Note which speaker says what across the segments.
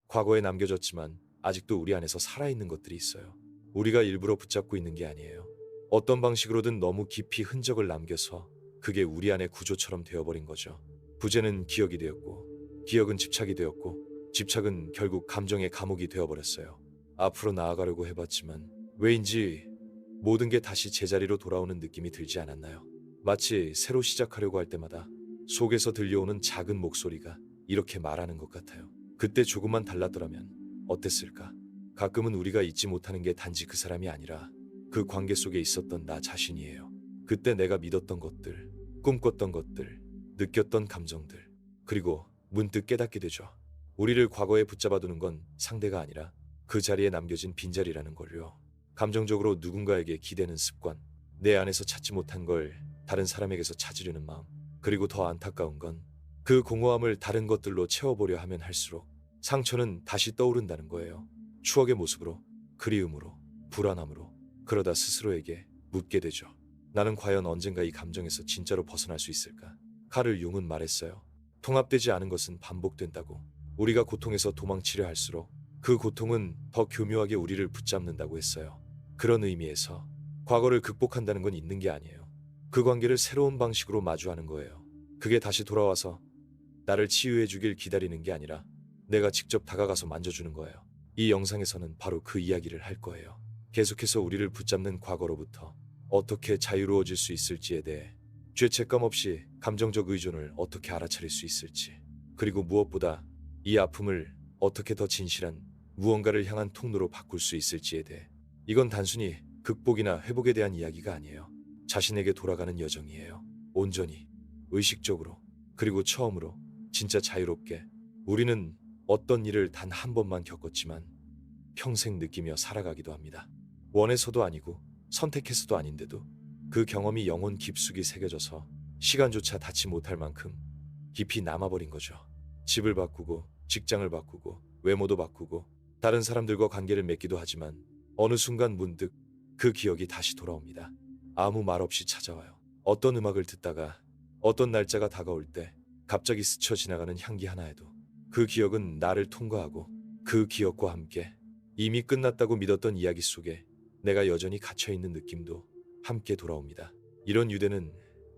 Speaker 1: 과거에 남겨졌지만 아직도 우리 안에서 살아있는 것들이 있어요. 우리가 일부러 붙잡고 있는 게 아니에요. 어떤 방식으로든 너무 깊이 흔적을 남겨서 그게 우리 안의 구조처럼 되어버린 거죠. 부재는 기억이 되었고, 기억은 집착이 되었고, 집착은 결국 감정의 감옥이 되어버렸어요. 앞으로 나아가려고 해봤지만 왜인지 모든 게 다시 제자리로 돌아오는 느낌이 들지 않았나요? 마치 새로 시작하려고 할 때마다 속에서 들려오는 작은 목소리가 이렇게 말하는 것 같아요. 그때 조금만 달랐더라면 어땠을까? 가끔은 우리가 잊지 못하는 게 단지 그 사람이 아니라 그 관계 속에 있었던 나 자신이에요. 그때 내가 믿었던 것들, 꿈꿨던 것들, 느꼈던 감정들, 그리고 문득 깨닫게 되죠. 우리를 과거에 붙잡아두는 건 상대가 아니라 그 자리에 남겨진 빈자리라는 걸요. 감정적으로 누군가에게 기대는 습관, 내 안에서 찾지 못한 걸 다른 사람에게서 찾으려는 마음, 그리고 더 안타까운 건 그 공허함을 다른 것들로 채워보려 하면 할수록 상처는 다시 떠오른다는 거예요. 추억의 모습으로, 그리움으로, 불안함으로. 그러다 스스로에게 묻게 되죠. 나는 과연 언젠가 이 감정에서 진짜로 벗어날 수 있을까? 카를 융은 말했어요. 통합되지 않은 것은 반복된다고. 우리가 고통에서 도망치려 할수록 그 고통은 더 교묘하게 우리를 붙잡는다고 했어요. 그런 의미에서 과거를 극복한다는 건 있는 게 아니에요. 그 관계를 새로운 방식으로 마주하는 거예요. 그게 다시 돌아와서 나를 치유해 주길 기다리는 게 아니라 내가 직접 다가가서 만져주는 거예요. 이 영상에서는 바로 그 이야기를 할 거예요. 계속해서 우리를 붙잡는 과거로부터 어떻게 자유로워질 수 있을지에 대해, 죄책감 없이 감정적 의존을 어떻게 알아차릴 수 있을지, 그리고 무엇보다 이 아픔을 어떻게 더 진실한 무언가를 향한 통로로 바꿀 수 있을지에 대해. 이건 단순히 극복이나 회복에 대한 이야기가 아니에요. 자신에게 돌아가는 여정이에요. 온전히, 의식적으로, 그리고 처음으로 진짜 자유롭게. 우리는 어떤 일을 단 한 번만 겪었지만 평생 느끼며 살아가기도 합니다. 원해서도 아니고 선택해서도 아닌데도 그 경험이 영혼 깊숙이 새겨져서 시간조차 닿지 못할 만큼 깊이 남아버린 거죠. 집을 바꾸고, 직장을 바꾸고, 외모도 바꾸고, 다른 사람들과 관계를 맺기도 하지만 어느 순간 문득 그 기억이 다시 돌아옵니다. 아무 말 없이 찾아와요. 어떤 음악을 듣다가, 어떤 날짜가 다가올 때 갑자기 스쳐 지나가는 향기 하나에도 그 기억은 나를 통과하고, 그 기억과 함께 이미 끝났다고 믿었던 이야기 속에 내가 여전히 갇혀있는 느낌도 함께 돌아옵니다. 이런 유대는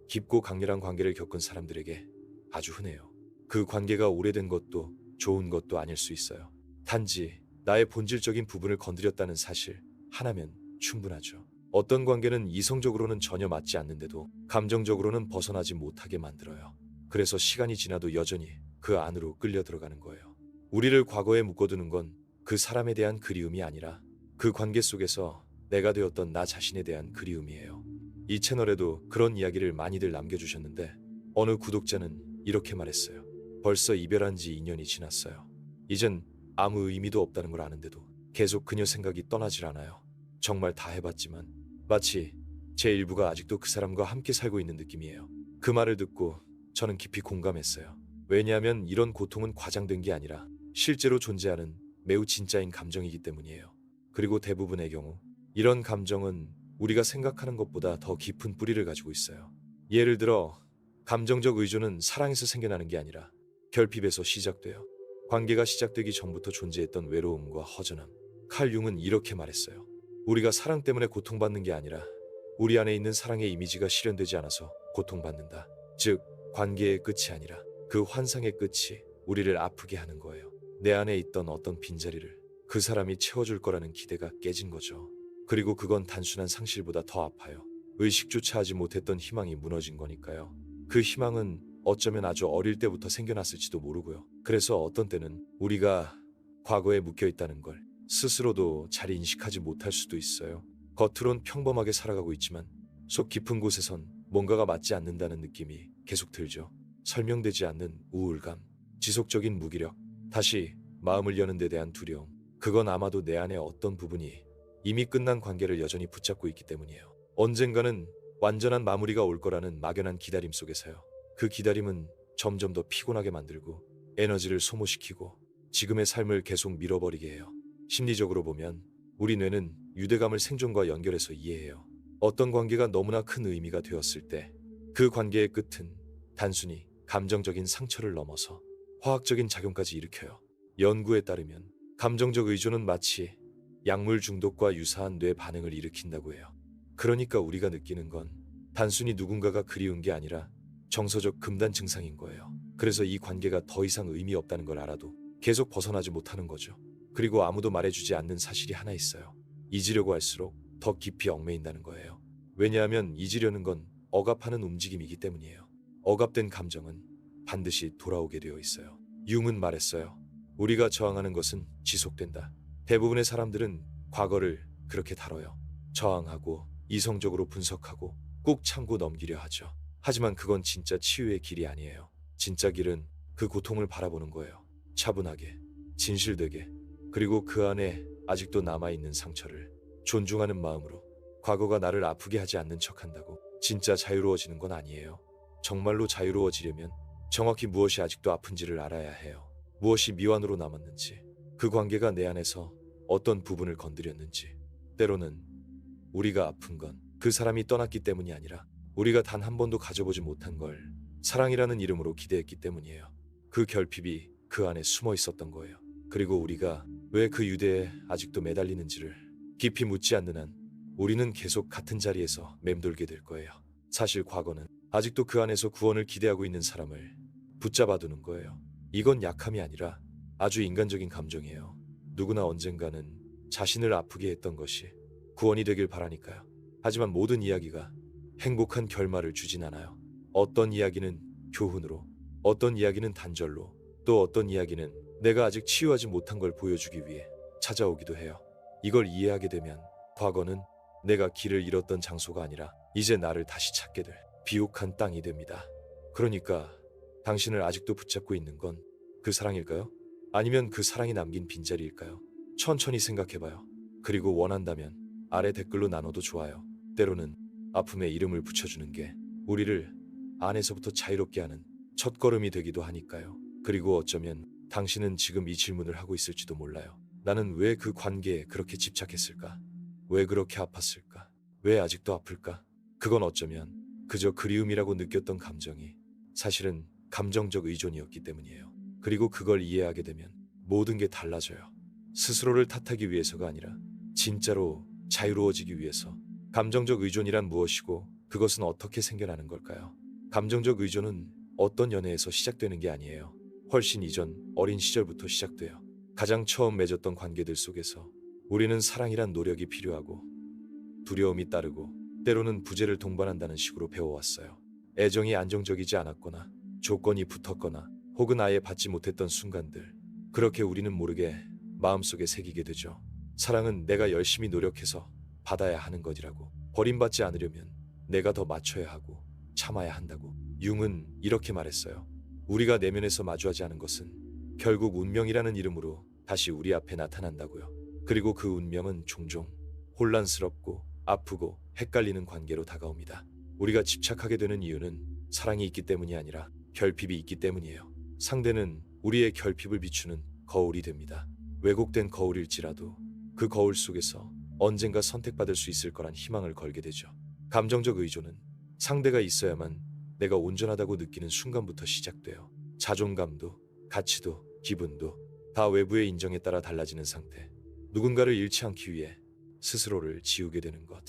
Speaker 1: 깊고 강렬한 관계를 겪은 사람들에게 아주 흔해요. 그 관계가 오래된 것도 좋은 것도 아닐 수 있어요. 단지 나의 본질적인 부분을 건드렸다는 사실 하나면 충분하죠. 어떤 관계는 이성적으로는 전혀 맞지 않는데도 감정적으로는 벗어나지 못하게 만들어요. 그래서 시간이 지나도 여전히 그 안으로 끌려 들어가는 거예요. 우리를 과거에 묶어두는 건 그 사람에 대한 그리움이 아니라 그 관계 속에서 내가 되었던 나 자신에 대한 그리움이에요. 이 채널에도 그런 이야기를 많이들 남겨주셨는데 어느 구독자는 이렇게 말했어요. 벌써 이별한 지 2년이 지났어요. 이젠 아무 의미도 없다는 걸 아는데도 계속 그녀 생각이 떠나질 않아요. 정말 다 해봤지만 마치 제 일부가 아직도 그 사람과 함께 살고 있는 느낌이에요. 그 말을 듣고 저는 깊이 공감했어요. 왜냐하면 이런 고통은 과장된 게 아니라 실제로 존재하는 매우 진짜인 감정이기 때문이에요. 그리고 대부분의 경우 이런 감정은 우리가 생각하는 것보다 더 깊은 뿌리를 가지고 있어요. 예를 들어 감정적 의존은 사랑에서 생겨나는 게 아니라 결핍에서 시작돼요. 관계가 시작되기 전부터 존재했던 외로움과 허전함. 칼 융은 이렇게 말했어요. 우리가 사랑 때문에 고통받는 게 아니라 우리 안에 있는 사랑의 이미지가 실현되지 않아서 고통받는다. 즉, 관계의 끝이 아니라 그 환상의 끝이 우리를 아프게 하는 거예요. 내 안에 있던 어떤 빈자리를 그 사람이 채워줄 거라는 기대가 깨진 거죠. 그리고 그건 단순한 상실보다 더 아파요. 의식조차 하지 못했던 희망이 무너진 거니까요. 그 희망은 어쩌면 아주 어릴 때부터 생겨났을지도 모르고요. 그래서 어떤 때는 우리가 과거에 묶여있다는 걸 스스로도 잘 인식하지 못할 수도 있어요. 겉으론 평범하게 살아가고 있지만 속 깊은 곳에선 뭔가가 맞지 않는다는 느낌이 계속 들죠. 설명되지 않는 우울감, 지속적인 무기력, 다시 마음을 여는 데 대한 두려움. 그건 아마도 내 안의 어떤 부분이 이미 끝난 관계를 여전히 붙잡고 있기 때문이에요. 언젠가는 완전한 마무리가 올 거라는 막연한 기다림 속에서요. 그 기다림은 점점 더 피곤하게 만들고 에너지를 소모시키고 지금의 삶을 계속 밀어버리게 해요. 심리적으로 보면 우리 뇌는 유대감을 생존과 연결해서 이해해요. 어떤 관계가 너무나 큰 의미가 되었을 때 그 관계의 끝은 단순히 감정적인 상처를 넘어서 화학적인 작용까지 일으켜요. 연구에 따르면 감정적 의존은 마치 약물 중독과 유사한 뇌 반응을 일으킨다고 해요. 그러니까 우리가 느끼는 건 단순히 누군가가 그리운 게 아니라 정서적 금단 증상인 거예요. 그래서 이 관계가 더 이상 의미 없다는 걸 알아도 계속 벗어나지 못하는 거죠. 그리고 아무도 말해주지 않는 사실이 하나 있어요. 잊으려고 할수록 더 깊이 얽매인다는 거예요. 왜냐하면 잊으려는 건 억압하는 움직임이기 때문이에요. 억압된 감정은 반드시 돌아오게 되어 있어요. 융은 말했어요. 우리가 저항하는 것은 지속된다. 대부분의 사람들은 과거를 그렇게 다뤄요. 저항하고 이성적으로 분석하고 꾹 참고 넘기려 하죠. 하지만 그건 진짜 치유의 길이 아니에요. 진짜 길은 그 고통을 바라보는 거예요. 차분하게, 진실되게, 그리고 그 안에 아직도 남아있는 상처를 존중하는 마음으로. 과거가 나를 아프게 하지 않는 척한다고 진짜 자유로워지는 건 아니에요. 정말로 자유로워지려면 정확히 무엇이 아직도 아픈지를 알아야 해요. 무엇이 미완으로 남았는지, 그 관계가 내 안에서 어떤 부분을 건드렸는지. 때로는 우리가 아픈 건 그 사람이 떠났기 때문이 아니라 우리가 단 한 번도 가져보지 못한 걸 사랑이라는 이름으로 기대했기 때문이에요. 그 결핍이 그 안에 숨어 있었던 거예요. 그리고 우리가 왜 그 유대에 아직도 매달리는지를 깊이 묻지 않는 한 우리는 계속 같은 자리에서 맴돌게 될 거예요. 사실 과거는 아직도 그 안에서 구원을 기대하고 있는 사람을 붙잡아두는 거예요. 이건 약함이 아니라 아주 인간적인 감정이에요. 누구나 언젠가는 자신을 아프게 했던 것이 구원이 되길 바라니까요. 하지만 모든 이야기가 행복한 결말을 주진 않아요. 어떤 이야기는 교훈으로, 어떤 이야기는 단절로, 또 어떤 이야기는 내가 아직 치유하지 못한 걸 보여주기 위해 찾아오기도 해요. 이걸 이해하게 되면 과거는 내가 길을 잃었던 장소가 아니라 이제 나를 다시 찾게 될 비옥한 땅이 됩니다. 그러니까 당신을 아직도 붙잡고 있는 건 그 사랑일까요? 아니면 그 사랑이 남긴 빈자리일까요? 천천히 생각해봐요. 그리고 원한다면 아래 댓글로 나눠도 좋아요. 때로는 아픔에 이름을 붙여주는 게 우리를 안에서부터 자유롭게 하는 첫걸음이 되기도 하니까요. 그리고 어쩌면 당신은 지금 이 질문을 하고 있을지도 몰라요. 나는 왜 그 관계에 그렇게 집착했을까? 왜 그렇게 아팠을까? 왜 아직도 아플까? 그건 어쩌면 그저 그리움이라고 느꼈던 감정이 사실은 감정적 의존이었기 때문이에요. 그리고 그걸 이해하게 되면 모든 게 달라져요. 스스로를 탓하기 위해서가 아니라 진짜로 자유로워지기 위해서. 감정적 의존이란 무엇이고 그것은 어떻게 생겨나는 걸까요? 감정적 의존은 어떤 연애에서 시작되는 게 아니에요. 훨씬 이전 어린 시절부터 시작돼요. 가장 처음 맺었던 관계들 속에서 우리는 사랑이란 노력이 필요하고 두려움이 따르고 때로는 부재를 동반한다는 식으로 배워왔어요. 애정이 안정적이지 않았거나 조건이 붙었거나 혹은 아예 받지 못했던 순간들. 그렇게 우리는 모르게 마음속에 새기게 되죠. 사랑은 내가 열심히 노력해서 받아야 하는 것이라고. 버림받지 않으려면 내가 더 맞춰야 하고 참아야 한다고. 융은 이렇게 말했어요. 우리가 내면에서 마주하지 않은 것은 결국 운명이라는 이름으로 다시 우리 앞에 나타난다고요. 그리고 그 운명은 종종 혼란스럽고 아프고 헷갈리는 관계로 다가옵니다. 우리가 집착하게 되는 이유는 사랑이 있기 때문이 아니라 결핍이 있기 때문이에요. 상대는 우리의 결핍을 비추는 거울이 됩니다. 왜곡된 거울일지라도 그 거울 속에서 언젠가 선택받을 수 있을 거란 희망을 걸게 되죠. 감정적 의존은 상대가 있어야만 내가 온전하다고 느끼는 순간부터 시작돼요. 자존감도, 가치도, 기분도 다 외부의 인정에 따라 달라지는 상태. 누군가를 잃지 않기 위해 스스로를 지우게 되는 것.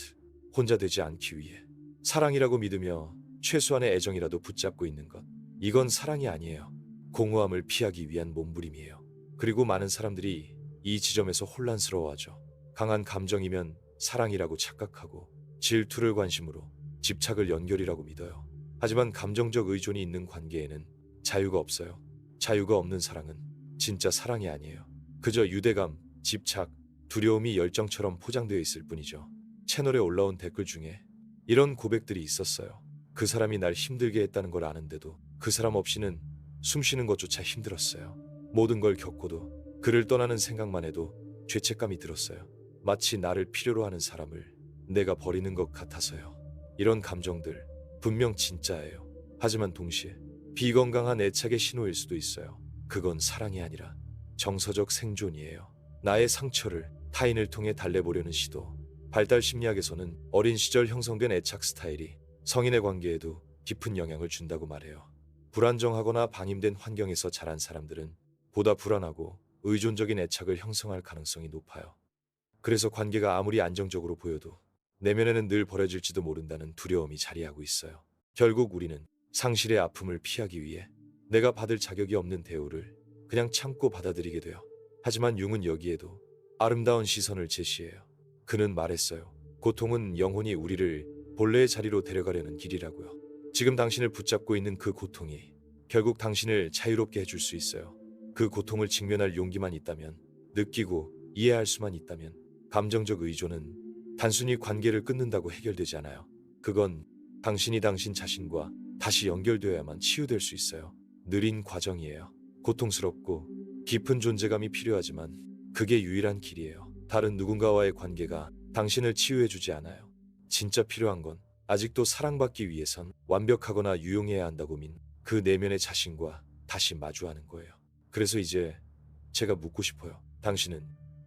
Speaker 1: 혼자 되지 않기 위해 사랑이라고 믿으며 최소한의 애정이라도 붙잡고 있는 것. 이건 사랑이 아니에요. 공허함을 피하기 위한 몸부림이에요. 그리고 많은 사람들이 이 지점에서 혼란스러워하죠. 강한 감정이면 사랑이라고 착각하고 질투를 관심으로 집착을 연결이라고 믿어요. 하지만 감정적 의존이 있는 관계에는 자유가 없어요. 자유가 없는 사랑은 진짜 사랑이 아니에요. 그저 유대감, 집착, 두려움이 열정처럼 포장되어 있을 뿐이죠. 채널에 올라온 댓글 중에 이런 고백들이 있었어요. 그 사람이 날 힘들게 했다는 걸 아는데도 그 사람 없이는 숨 쉬는 것조차 힘들었어요. 모든 걸 겪고도 그를 떠나는 생각만 해도 죄책감이 들었어요. 마치 나를 필요로 하는 사람을 내가 버리는 것 같아서요. 이런 감정들 분명 진짜예요. 하지만 동시에 비건강한 애착의 신호일 수도 있어요. 그건 사랑이 아니라 정서적 생존이에요. 나의 상처를 타인을 통해 달래보려는 시도. 발달 심리학에서는 어린 시절 형성된 애착 스타일이 성인의 관계에도 깊은 영향을 준다고 말해요. 불안정하거나 방임된 환경에서 자란 사람들은 보다 불안하고 의존적인 애착을 형성할 가능성이 높아요. 그래서 관계가 아무리 안정적으로 보여도 내면에는 늘 버려질지도 모른다는 두려움이 자리하고 있어요. 결국 우리는 상실의 아픔을 피하기 위해 내가 받을 자격이 없는 대우를 그냥 참고 받아들이게 돼요. 하지만 융은 여기에도 아름다운 시선을 제시해요. 그는 말했어요. 고통은 영혼이 우리를 본래의 자리로 데려가려는 길이라고요. 지금 당신을 붙잡고 있는 그 고통이 결국 당신을 자유롭게 해줄 수 있어요. 그 고통을 직면할 용기만 있다면, 느끼고 이해할 수만 있다면, 감정적 의존은 단순히 관계를 끊는다고 해결되지 않아요. 그건 당신이 당신 자신과 다시 연결되어야만 치유될 수 있어요. 느린 과정이에요. 고통스럽고 깊은 존재감이 필요하지만 그게 유일한 길이에요. 다른 누군가와의 관계가 당신을 치유해주지 않아요. 진짜 필요한 건 아직도 사랑받기 위해선 완벽하거나 유용해야 한다고 민 그 내면의 자신과 다시 마주하는 거예요. 그래서 이제 제가 묻고 싶어요. 당신은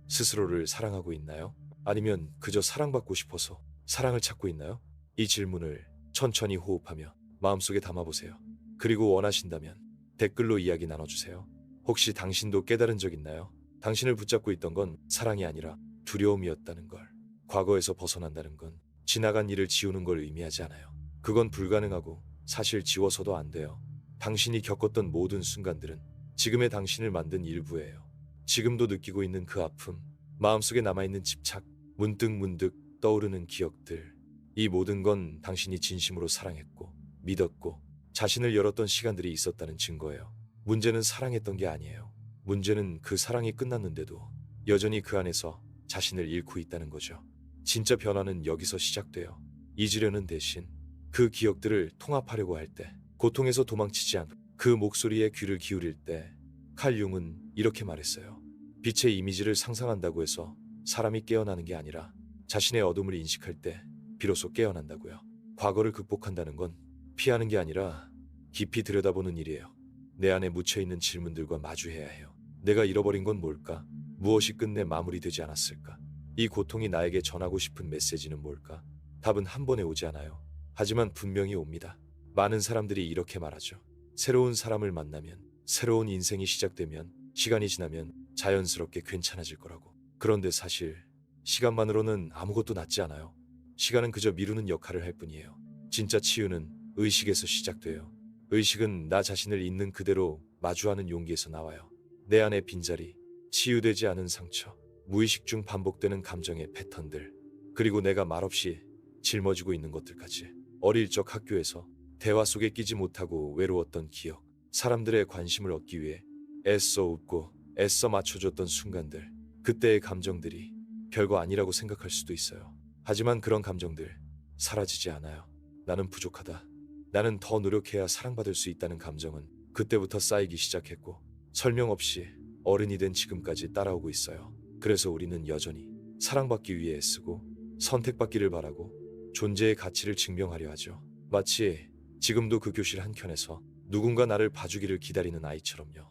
Speaker 1: 스스로를 사랑하고 있나요? 아니면 그저 사랑받고 싶어서 사랑을 찾고 있나요? 이 질문을 천천히 호흡하며 마음속에 담아보세요. 그리고 원하신다면 댓글로 이야기 나눠주세요. 혹시 당신도 깨달은 적 있나요? 당신을 붙잡고 있던 건 사랑이 아니라 두려움이었다는 걸. 과거에서 벗어난다는 건 지나간 일을 지우는 걸 의미하지 않아요. 그건 불가능하고 사실 지워서도 안 돼요. 당신이 겪었던 모든 순간들은 지금의 당신을 만든 일부예요. 지금도 느끼고 있는 그 아픔, 마음속에 남아있는 집착, 문득문득 떠오르는 기억들. 이 모든 건 당신이 진심으로 사랑했고 믿었고 자신을 열었던 시간들이 있었다는 증거예요. 문제는 사랑했던 게 아니에요. 문제는 그 사랑이 끝났는데도 여전히 그 안에서 자신을 잃고 있다는 거죠. 진짜 변화는 여기서 시작돼요. 잊으려는 대신 그 기억들을 통합하려고 할 때, 고통에서 도망치지 않고 그 목소리에 귀를 기울일 때, 칼 융은 이렇게 말했어요. 빛의 이미지를 상상한다고 해서 사람이 깨어나는 게 아니라 자신의 어둠을 인식할 때 비로소 깨어난다고요. 과거를 극복한다는 건 피하는 게 아니라 깊이 들여다보는 일이에요. 내 안에 묻혀있는 질문들과 마주해야 해요. 내가 잃어버린 건 뭘까? 무엇이 끝내 마무리되지 않았을까? 이 고통이 나에게 전하고 싶은 메시지는 뭘까? 답은 한 번에 오지 않아요. 하지만 분명히 옵니다. 많은 사람들이 이렇게 말하죠. 새로운 사람을 만나면, 새로운 인생이 시작되면, 시간이 지나면 자연스럽게 괜찮아질 거라고. 그런데 사실 시간만으로는 아무것도 낫지 않아요. 시간은 그저 미루는 역할을 할 뿐이에요. 진짜 치유는 의식에서 시작돼요. 의식은 나 자신을 있는 그대로 마주하는 용기에서 나와요. 내 안의 빈자리, 치유되지 않은 상처, 무의식 중 반복되는 감정의 패턴들, 그리고 내가 말없이 짊어지고 있는 것들까지. 어릴 적 학교에서 대화 속에 끼지 못하고 외로웠던 기억, 사람들의 관심을 얻기 위해 애써 웃고 애써 맞춰줬던 순간들, 그때의 감정들이 별거 아니라고 생각할 수도 있어요. 하지만 그런 감정들 사라지지 않아요. 나는 부족하다. 나는 더 노력해야 사랑받을 수 있다는 감정은 그때부터 쌓이기 시작했고 설명 없이 어른이 된 지금까지 따라오고 있어요. 그래서 우리는 여전히 사랑받기 위해 애쓰고 선택받기를 바라고 존재의 가치를 증명하려 하죠. 마치 지금도 그 교실 한켠에서 누군가 나를 봐주기를 기다리는 아이처럼요.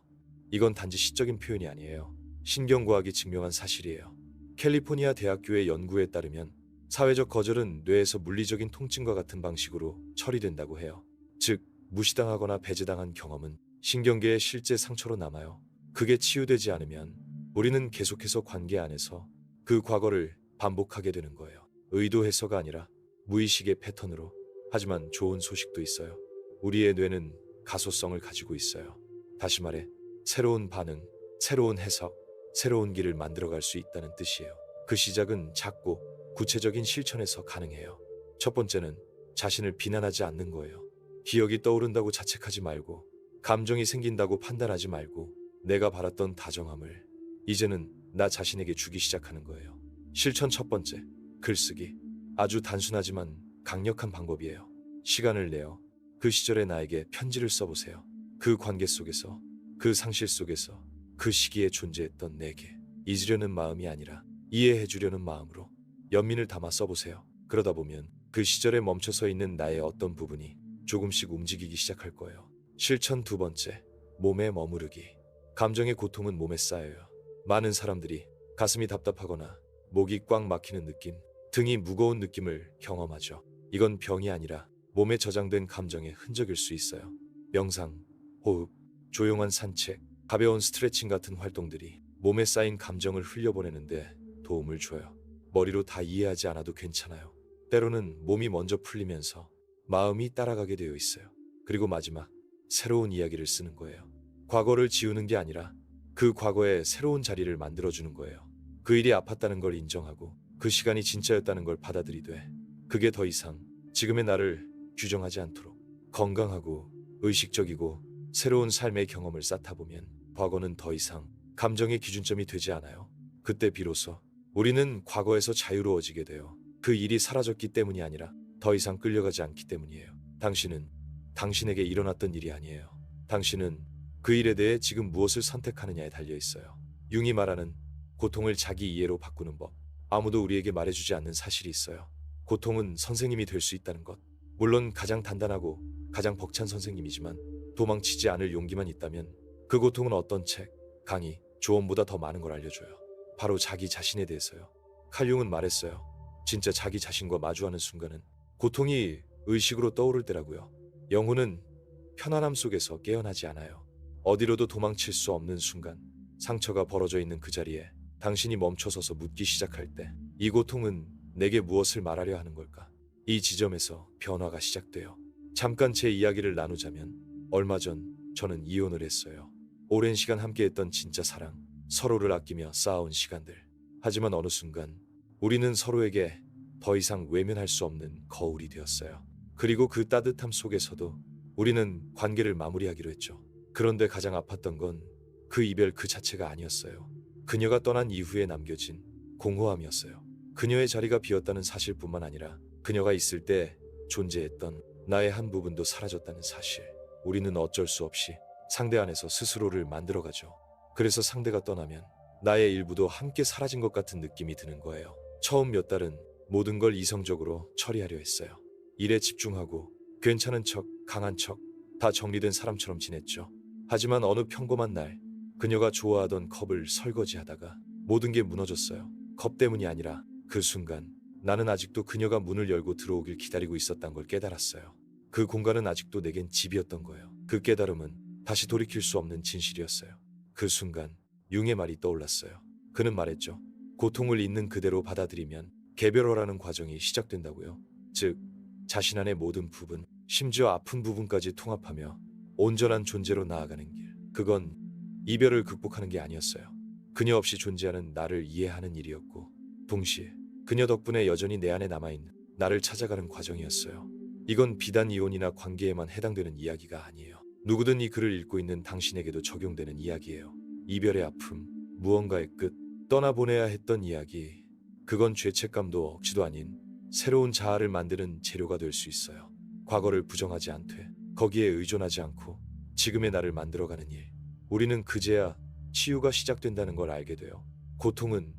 Speaker 1: 이건 단지 시적인 표현이 아니에요. 신경과학이 증명한 사실이에요. 캘리포니아 대학교의 연구에 따르면 사회적 거절은 뇌에서 물리적인 통증과 같은 방식으로 처리된다고 해요. 즉, 무시당하거나 배제당한 경험은 신경계의 실제 상처로 남아요. 그게 치유되지 않으면 우리는 계속해서 관계 안에서 그 과거를 반복하게 되는 거예요. 의도해서가 아니라 무의식의 패턴으로. 하지만 좋은 소식도 있어요. 우리의 뇌는 가소성을 가지고 있어요. 다시 말해 새로운 반응, 새로운 해석, 새로운 길을 만들어갈 수 있다는 뜻이에요. 그 시작은 작고 구체적인 실천에서 가능해요. 첫 번째는 자신을 비난하지 않는 거예요. 기억이 떠오른다고 자책하지 말고, 감정이 생긴다고 판단하지 말고, 내가 바랐던 다정함을 이제는 나 자신에게 주기 시작하는 거예요. 실천 첫 번째, 글쓰기. 아주 단순하지만 강력한 방법이에요. 시간을 내어 그 시절의 나에게 편지를 써보세요. 그 관계 속에서, 그 상실 속에서, 그 시기에 존재했던 내게 잊으려는 마음이 아니라 이해해주려는 마음으로 연민을 담아 써보세요. 그러다 보면 그 시절에 멈춰서 있는 나의 어떤 부분이 조금씩 움직이기 시작할 거예요. 실천 두 번째, 몸에 머무르기. 감정의 고통은 몸에 쌓여요. 많은 사람들이 가슴이 답답하거나 목이 꽉 막히는 느낌, 등이 무거운 느낌을 경험하죠. 이건 병이 아니라 몸에 저장된 감정의 흔적일 수 있어요. 명상, 호흡, 조용한 산책, 가벼운 스트레칭 같은 활동들이 몸에 쌓인 감정을 흘려보내는데 도움을 줘요. 머리로 다 이해하지 않아도 괜찮아요. 때로는 몸이 먼저 풀리면서 마음이 따라가게 되어 있어요. 그리고 마지막, 새로운 이야기를 쓰는 거예요. 과거를 지우는 게 아니라 그 과거에 새로운 자리를 만들어주는 거예요. 그 일이 아팠다는 걸 인정하고 그 시간이 진짜였다는 걸 받아들이되 그게 더 이상 지금의 나를 규정하지 않도록 건강하고 의식적이고 새로운 삶의 경험을 쌓다 보면 과거는 더 이상 감정의 기준점이 되지 않아요. 그때 비로소 우리는 과거에서 자유로워지게 돼요. 그 일이 사라졌기 때문이 아니라 더 이상 끌려가지 않기 때문이에요. 당신은 당신에게 일어났던 일이 아니에요. 당신은 그 일에 대해 지금 무엇을 선택하느냐에 달려 있어요. 융이 말하는 고통을 자기 이해로 바꾸는 법. 아무도 우리에게 말해주지 않는 사실이 있어요. 고통은 선생님이 될 수 있다는 것. 물론 가장 단단하고 가장 벅찬 선생님이지만 도망치지 않을 용기만 있다면 그 고통은 어떤 책, 강의, 조언보다 더 많은 걸 알려줘요. 바로 자기 자신에 대해서요. 칼 융은 말했어요. 진짜 자기 자신과 마주하는 순간은 고통이 의식으로 떠오를 때라고요. 영혼은 편안함 속에서 깨어나지 않아요. 어디로도 도망칠 수 없는 순간, 상처가 벌어져 있는 그 자리에 당신이 멈춰서서 묻기 시작할 때 이 고통은 내게 무엇을 말하려 하는 걸까? 이 지점에서 변화가 시작돼요. 잠깐 제 이야기를 나누자면 얼마 전 저는 이혼을 했어요. 오랜 시간 함께했던 진짜 사랑, 서로를 아끼며 쌓아온 시간들. 하지만 어느 순간 우리는 서로에게 더 이상 외면할 수 없는 거울이 되었어요. 그리고 그 따뜻함 속에서도 우리는 관계를 마무리하기로 했죠. 그런데 가장 아팠던 건 그 이별 그 자체가 아니었어요. 그녀가 떠난 이후에 남겨진 공허함이었어요. 그녀의 자리가 비었다는 사실뿐만 아니라 그녀가 있을 때 존재했던 나의 한 부분도 사라졌다는 사실. 우리는 어쩔 수 없이 상대 안에서 스스로를 만들어가죠. 그래서 상대가 떠나면 나의 일부도 함께 사라진 것 같은 느낌이 드는 거예요. 처음 몇 달은 모든 걸 이성적으로 처리하려 했어요. 일에 집중하고 괜찮은 척, 강한 척, 다 정리된 사람처럼 지냈죠. 하지만 어느 평범한 날 그녀가 좋아하던 컵을 설거지하다가 모든 게 무너졌어요. 컵 때문이 아니라 그 순간 나는 아직도 그녀가 문을 열고 들어오길 기다리고 있었던 걸 깨달았어요. 그 공간은 아직도 내겐 집이었던 거예요. 그 깨달음은 다시 돌이킬 수 없는 진실이었어요. 그 순간 융의 말이 떠올랐어요. 그는 말했죠. 고통을 있는 그대로 받아들이면 개별화라는 과정이 시작된다고요. 즉, 자신 안의 모든 부분, 심지어 아픈 부분까지 통합하며 온전한 존재로 나아가는 길. 그건 이별을 극복하는 게 아니었어요. 그녀 없이 존재하는 나를 이해하는 일이었고 동시에 그녀 덕분에 여전히 내 안에 남아있는 나를 찾아가는 과정이었어요. 이건 비단 이혼이나 관계에만 해당되는 이야기가 아니에요. 누구든 이 글을 읽고 있는 당신에게도 적용되는 이야기예요. 이별의 아픔, 무언가의 끝, 떠나보내야 했던 이야기. 그건 죄책감도 억지도 아닌 새로운 자아를 만드는 재료가 될 수 있어요. 과거를 부정하지 않되 거기에 의존하지 않고 지금의 나를 만들어가는 일. 우리는 그제야 치유가 시작된다는 걸 알게 돼요. 고통은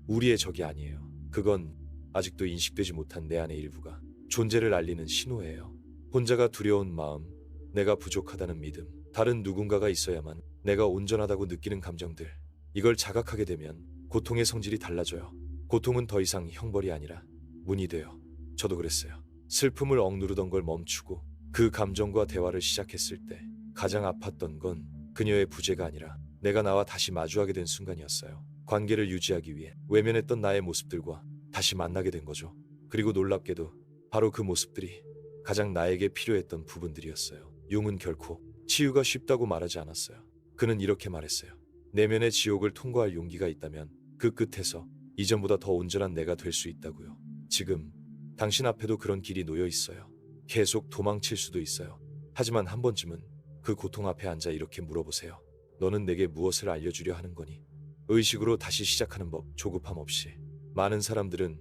Speaker 1: 우리의 적이 아니에요. 그건 아직도 인식되지 못한 내 안의 일부가 존재를 알리는 신호예요. 혼자가 두려운 마음, 내가 부족하다는 믿음, 다른 누군가가 있어야만 내가 온전하다고 느끼는 감정들. 이걸 자각하게 되면 고통의 성질이 달라져요. 고통은 더 이상 형벌이 아니라 문이 돼요. 저도 그랬어요. 슬픔을 억누르던 걸 멈추고 그 감정과 대화를 시작했을 때 가장 아팠던 건 그녀의 부재가 아니라 내가 나와 다시 마주하게 된 순간이었어요. 관계를 유지하기 위해 외면했던 나의 모습들과 다시 만나게 된 거죠. 그리고 놀랍게도 바로 그 모습들이 가장 나에게 필요했던 부분들이었어요. 융은 결코 치유가 쉽다고 말하지 않았어요. 그는 이렇게 말했어요. 내면의 지옥을 통과할 용기가 있다면 그 끝에서 이전보다 더 온전한 내가 될 수 있다고요. 지금 당신 앞에도 그런 길이 놓여 있어요. 계속 도망칠 수도 있어요. 하지만 한 번쯤은 그 고통 앞에 앉아 이렇게 물어보세요. 너는 내게 무엇을 알려주려 하는 거니? 의식으로 다시 시작하는 법, 조급함 없이. 많은 사람들은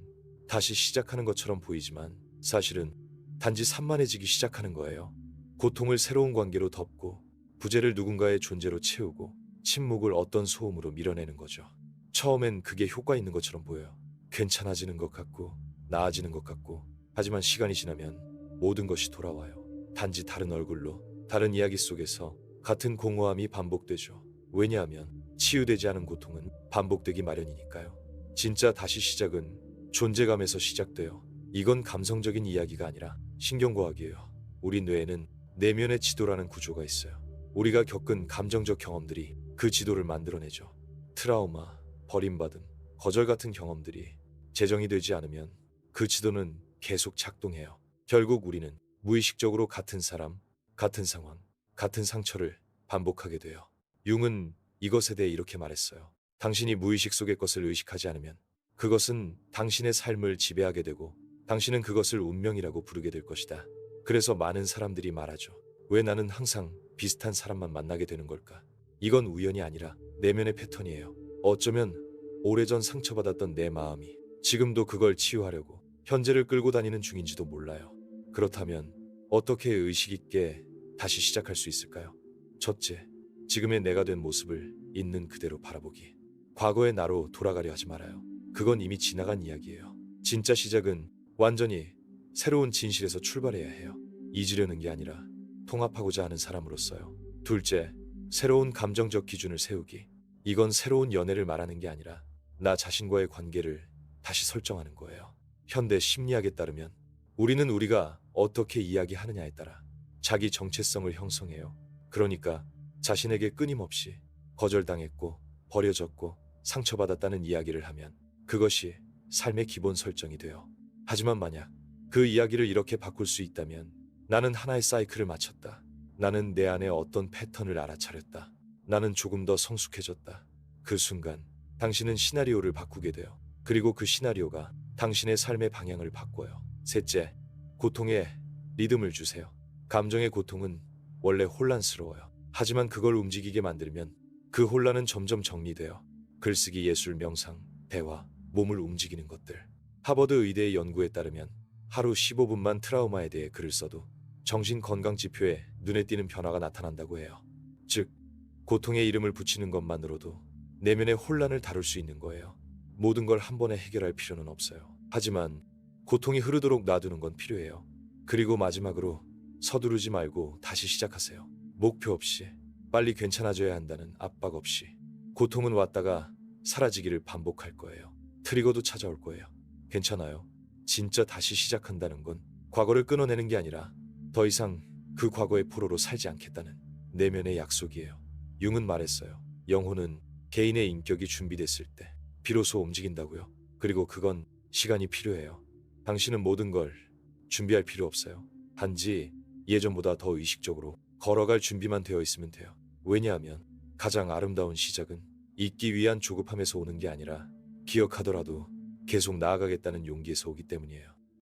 Speaker 1: 다시 시작하는 것처럼 보이지만 사실은 단지 산만해지기 시작하는 거예요. 고통을 새로운 관계로 덮고 부재를 누군가의 존재로 채우고 침묵을 어떤 소음으로 밀어내는 거죠. 처음엔 그게 효과 있는 것처럼 보여요. 괜찮아지는 것 같고 나아지는 것 같고. 하지만 시간이 지나면 모든 것이 돌아와요. 단지 다른 얼굴로, 다른 이야기 속에서 같은 공허함이 반복되죠. 왜냐하면 치유되지 않은 고통은 반복되기 마련이니까요. 진짜 다시 시작은 존재감에서 시작돼요. 이건 감성적인 이야기가 아니라 신경과학이에요. 우리 뇌에는 내면의 지도라는 구조가 있어요. 우리가 겪은 감정적 경험들이 그 지도를 만들어내죠. 트라우마, 버림받음, 거절 같은 경험들이 재정이 되지 않으면 그 지도는 계속 작동해요. 결국 우리는 무의식적으로 같은 사람, 같은 상황, 같은 상처를 반복하게 돼요. 융은 이것에 대해 이렇게 말했어요. 당신이 무의식 속의 것을 의식하지 않으면 그것은 당신의 삶을 지배하게 되고 당신은 그것을 운명이라고 부르게 될 것이다. 그래서 많은 사람들이 말하죠. 왜 나는 항상 비슷한 사람만 만나게 되는 걸까? 이건 우연이 아니라 내면의 패턴이에요. 어쩌면 오래전 상처받았던 내 마음이 지금도 그걸 치유하려고 현재를 끌고 다니는 중인지도 몰라요. 그렇다면 어떻게 의식 있게 다시 시작할 수 있을까요? 첫째, 지금의 내가 된 모습을 있는 그대로 바라보기. 과거의 나로 돌아가려 하지 말아요. 그건 이미 지나간 이야기예요. 진짜 시작은 완전히 새로운 진실에서 출발해야 해요. 잊으려는 게 아니라 통합하고자 하는 사람으로서요. 둘째, 새로운 감정적 기준을 세우기. 이건 새로운 연애를 말하는 게 아니라 나 자신과의 관계를 다시 설정하는 거예요. 현대 심리학에 따르면 우리는 우리가 어떻게 이야기하느냐에 따라 자기 정체성을 형성해요. 그러니까 자신에게 끊임없이 거절당했고 버려졌고 상처받았다는 이야기를 하면 그것이 삶의 기본 설정이 돼요. 하지만 만약 그 이야기를 이렇게 바꿀 수 있다면 나는 하나의 사이클을 마쳤다. 나는 내 안에 어떤 패턴을 알아차렸다. 나는 조금 더 성숙해졌다. 그 순간 당신은 시나리오를 바꾸게 돼요. 그리고 그 시나리오가 당신의 삶의 방향을 바꿔요. 셋째, 고통에 리듬을 주세요. 감정의 고통은 원래 혼란스러워요. 하지만 그걸 움직이게 만들면 그 혼란은 점점 정리돼요. 글쓰기, 예술, 명상, 대화, 몸을 움직이는 것들. 하버드 의대의 연구에 따르면 하루 15분만 트라우마에 대해 글을 써도 정신 건강 지표에 눈에 띄는 변화가 나타난다고 해요. 즉, 고통의 이름을 붙이는 것만으로도 내면의 혼란을 다룰 수 있는 거예요. 모든 걸 한 번에 해결할 필요는 없어요. 하지만 고통이 흐르도록 놔두는 건 필요해요. 그리고 마지막으로 서두르지 말고 다시 시작하세요. 목표 없이 빨리 괜찮아져야 한다는 압박 없이. 고통은 왔다가 사라지기를 반복할 거예요. 트리거도 찾아올 거예요. 괜찮아요. 진짜 다시 시작한다는 건 과거를 끊어내는 게 아니라 더 이상 그 과거의 포로로 살지 않겠다는 내면의 약속이에요. 융은 말했어요. 영혼은 개인의 인격이 준비됐을 때 비로소 움직인다고요. 그리고 그건 시간이 필요해요. 당신은 모든 걸 준비할 필요 없어요. 단지 예전보다 더 의식적으로 걸어갈 준비만 되어 있으면 돼요. 왜냐하면 가장 아름다운 시작은 잊기 위한 조급함에서 오는 게 아니라 기억하더라도 계속 나아가겠다는 용기에서 오기 때문이에요.